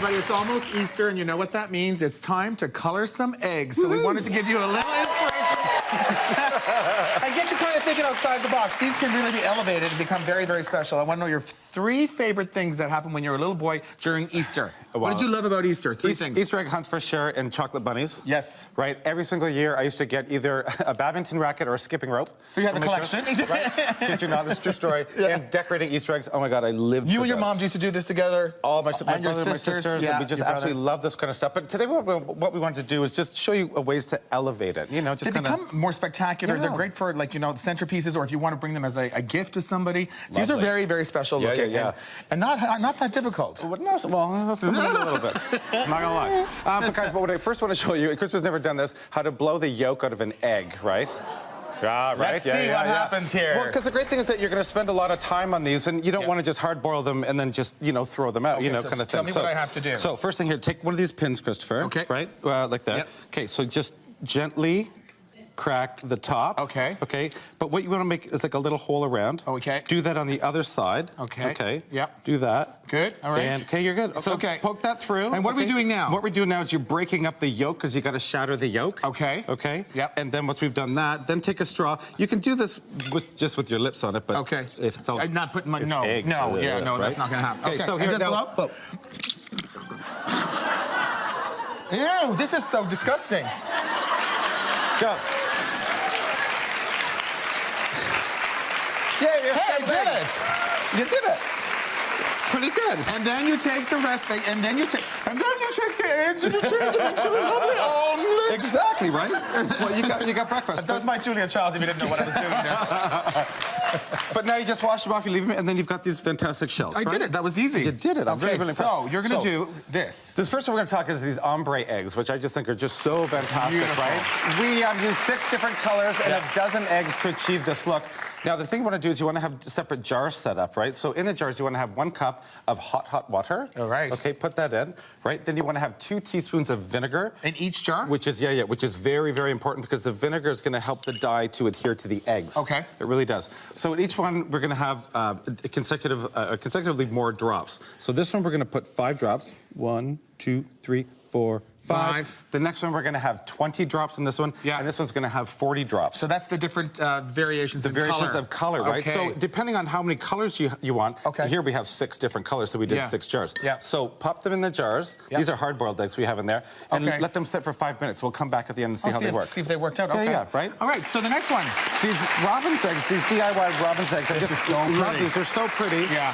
everybody, it's almost Easter, and you know what that means? It's time to color some eggs. So we wanted to give you a little inspiration. And get you kind of thinking outside the box. These can really be elevated and become very, very special. I want to know your 3 favorite things that happened when you were a little boy during Easter. Wow. What did you love about Easter? 3 things. Easter egg hunts for sure, and chocolate bunnies. Yes. Right, every single year I used to get either a badminton racket or a skipping rope. So you had the collection. Right? Did you not? This is a true story. Yeah. And decorating Easter eggs, oh my God, I lived You for and your this. moms used to do this together? All my and brother, your sisters, my sisters, and we just absolutely love this kind of stuff. But today what we wanted to do is just show you ways to elevate it. You know, just they become more spectacular. Yeah. They're great for, like, you know, centerpieces, or if you want to bring them as a gift to somebody. Lovely. These are very, very special looking. Yeah. And not that difficult. Well, no, well, some of them a little bit. I'm not gonna lie. But guys, what I first want to show you, Chris has never done this, how to blow the yolk out of an egg, right? Yeah, right. Let's see what happens here. Well, because the great thing is that you're going to spend a lot of time on these, and you don't want to just hard boil them and then just, you know, throw them out, Okay, you know, so kind of thing. Tell me what I have to do. So first thing here, take one of these pins, Christopher. Okay. Right, like that. Yep. Okay, so just gently crack the top. Okay. Okay. But what you want to make is like a little hole around. Okay. Do that on the other side. Okay. Okay. Yep. Do that. Good. All right. And okay, you're good. So okay. Poke that through. And what are we doing now? What we're doing now is you're breaking up the yolk because you got to shatter the yolk. Okay. Okay. Yep. And then once we've done that, then take a straw. You can do this just with your lips on it, but okay. If it's all I'm not putting my eggs, right? That's not gonna happen. Okay. So here now. Ew, this is so disgusting. Go. Yeah, hey, I did it. You did it. Pretty good. And then you take the rest, and then you take the eggs and you turn them into a lovely omelet. Exactly, right? Well, you got breakfast. That was my Julia Childs if you didn't know what I was doing there. But now you just wash them off, you leave them, and then you've got these fantastic shells. I did it. That was easy. You did it. I'm okay, really so impressed. you're going to do this. This first one we're going to talk is these ombre eggs, which I just think are just so fantastic, Beautiful. right? We have used 6 different colors and a dozen eggs to achieve this look. Now, the thing you want to do is you want to have separate jars set up, right? So in the jars, you want to have 1 cup of hot water. All right. Okay, put that in, right? Then you want to have 2 teaspoons of vinegar. In each jar? Which is, which is very, very important because the vinegar is going to help the dye to adhere to the eggs. Okay. It really does. So in each one, we're going to have consecutively more drops. So this one, we're going to put 5 drops. 1, 2, 3, 4, 5. The next one, we're going to have 20 drops in this one. Yeah. And this one's going to have 40 drops. So that's the different variations of color, right? Okay. So depending on how many colors you want, here we have 6 different colors, so we did 6 jars. Yeah. So pop them in the jars. These are hard-boiled eggs we have in there. And let them sit for 5 minutes. We'll come back at the end and see how they work. See if they worked out. Okay. Yeah, right? All right, so the next one. These robin's eggs, these DIY robin's eggs. This is so pretty. These are so pretty. Yeah.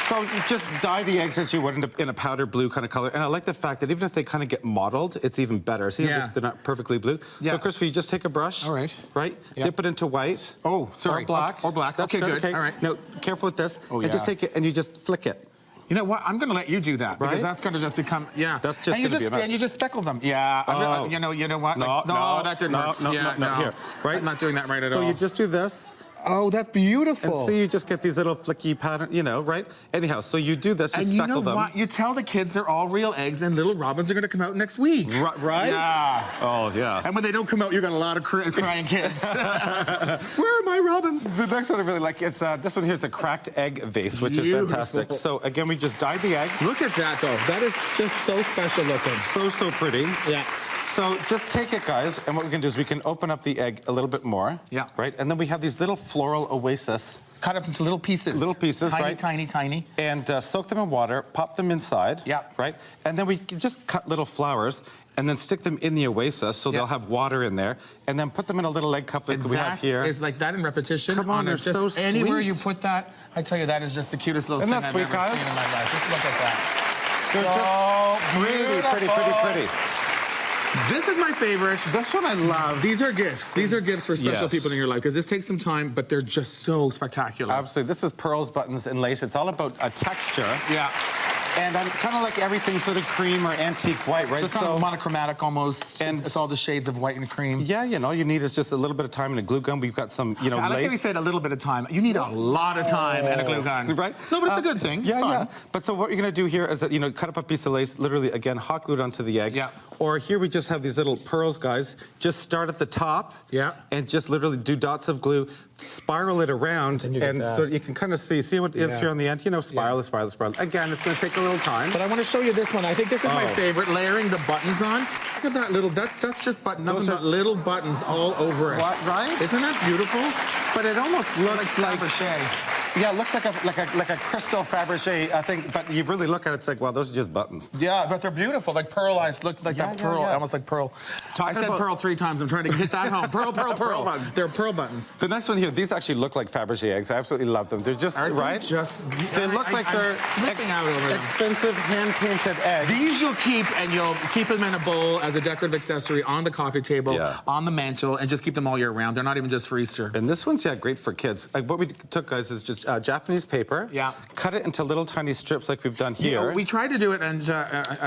So you just dye the eggs as you would in a powder blue kind of color. And I like the fact that even if they kind of get mottled, it's even better. See, they're not perfectly blue. Yeah. So, Christopher, you just take a brush. All right. Right? Yep. Dip it into white. Oh, sorry. Or black. Or black. That's okay, good. Okay. All right. Now, careful with this. Oh, and just take it and you just flick it. You know what? I'm going to let you do that because that's going to just become That's just going to be a mess. And you just speckle them. Yeah. You know what? No, that didn't work. No. Here, right? I'm not doing that right at all. So you just do this. Oh, that's beautiful. And so you just get these little flicky pattern, you know, right? Anyhow, so you do this, you speckle them. And you know what? You tell the kids they're all real eggs and little robins are going to come out next week. Right? Yeah. Oh, yeah. And when they don't come out, you got a lot of crying kids. Where are my robins? The next one I really like, it's this one here, it's a cracked egg vase, which is fantastic. So again, we just dyed the eggs. Look at that, though. That is just so special looking. So pretty. Yeah. So just take it, guys, and what we can do is we can open up the egg a little bit more. Yeah. Right? And then we have these little floral oasis. Cut up into little pieces. Little pieces, right? Tiny. And soak them in water, pop them inside. Yeah. Right? And then we can just cut little flowers and then stick them in the oasis so they'll have water in there. And then put them in a little egg cup like we have here. Is like that in repetition. Come on, they're so sweet. Anywhere you put that, I tell you, that is just the cutest little thing I've ever seen in my life. Just look at that. They're just pretty. This is my favorite. This one I love. These are gifts. These are gifts for special people in your life because this takes some time, but they're just so spectacular. Absolutely. This is pearls, buttons, and lace. It's all about a texture. Yeah. And I'm kind of like everything sort of cream or antique white, right? So it's not monochromatic almost, and it's all the shades of white and cream. Yeah, you know, all you need is just a little bit of time and a glue gun. We've got some, you know, I like how you said a little bit of time. You need a lot of time and a glue gun. Right? No, but it's a good thing. It's fun. Yeah. But so what you're going to do here is that, you know, cut up a piece of lace, literally, again, hot glued onto the egg. Yeah. Or here we just have these little pearls, guys. Just start at the top. Yeah. And just literally do dots of glue, spiral it around, and so you can kind of see what it is here on the end. You know, spiral. Again, it's going to take a a little time. But I want to show you this one. I think this is my Oh. favorite, layering the buttons on. Look at that little, that's just nothing but little buttons all over it. What, right? Isn't that beautiful? But it almost looks like Fabergé. yeah, it looks like a crystal Fabergé, I think. But you really look at it, it's like, wow, those are just buttons. Yeah, but they're beautiful, like pearlized. Look like that pearl, almost like pearl. I said pearl 3 times. I'm trying to hit that home. Pearl, pearl, pearl. They're pearl buttons. The next one here, these actually look like Fabergé eggs. I absolutely love them. They're just right. They look like they're expensive hand-painted eggs. These you'll keep, and you'll keep them in a bowl as a decorative accessory on the coffee table, on the mantle, and just keep them all year round. They're not even just for Easter. And this one's great for kids. Like what we took, guys, is just Japanese paper. Yeah. Cut it into little tiny strips like we've done here. Yeah, we tried to do it and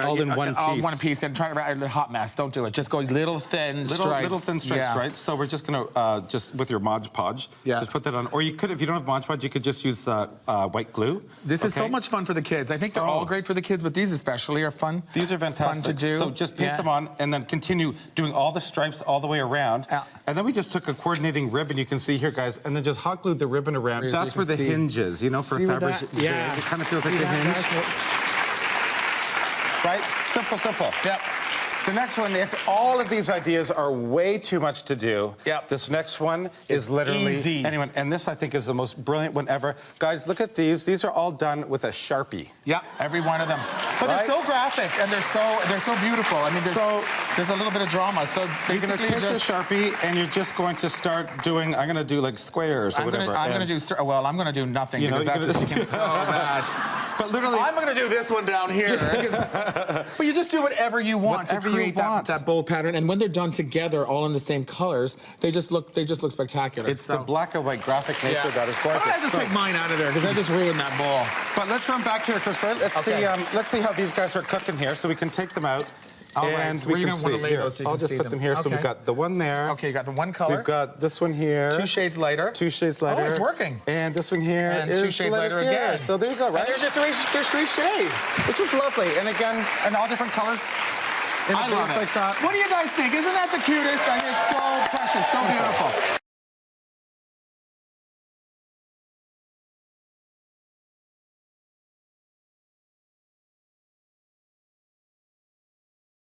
all in one piece. All one piece, and try to a hot mess. Don't do it. Just go little thin stripes. Little thin stripes, right? So we're just gonna just with your Mod Podge, just put that on. Or you could, if you don't have Mod Podge, you could just use white glue. This is so much fun for the kids. I think they're all great for the kids, but these especially are fun. These are fantastic. Fun to do. So just paint them on, and then continue doing all the stripes all the way around. And then we just took a coordinating ribbon, you can see here, guys, and then just hot glued the ribbon around. That's where the hinge is, you know, for Fabergé. Yeah. It kind of feels like the hinge. Right? Simple, simple. Yep. The next one, if all of these ideas are way too much to do, this next one is literally easy. Anyone. And this, I think, is the most brilliant one ever. Guys, look at these. These are all done with a Sharpie. Yeah, every one of them. But they're so graphic and they're so beautiful. I mean, there's a little bit of drama. So you're going to take the Sharpie and you're just going to start doing. I'm going to do like squares or whatever. I'm going to do. Well, I'm going to do nothing because that just became so bad. But literally, I'm going to do this one down here. But you just do whatever you want to create that bold pattern. And when they're done together, all in the same colors, they just look spectacular. It's the black and white graphic nature that is gorgeous. I have to take mine out of there because I just ruined that bowl. But let's run back here, Christopher. Let's see how these guys are cooking here, so we can take them out. And so we can want to lay those so you I'll can just see put them here. So we've got the one there. Okay, you got the one color. We've got this one here. 2 shades lighter. 2 shades lighter. Oh, it's working. And this one here and is 2 shades lighter here. again. So there you go, right? And there's 3 shades. Which is lovely. And again, and all different colors. I love it. Like that. What do you guys think? Isn't that the cutest? I mean, it's so precious, so beautiful.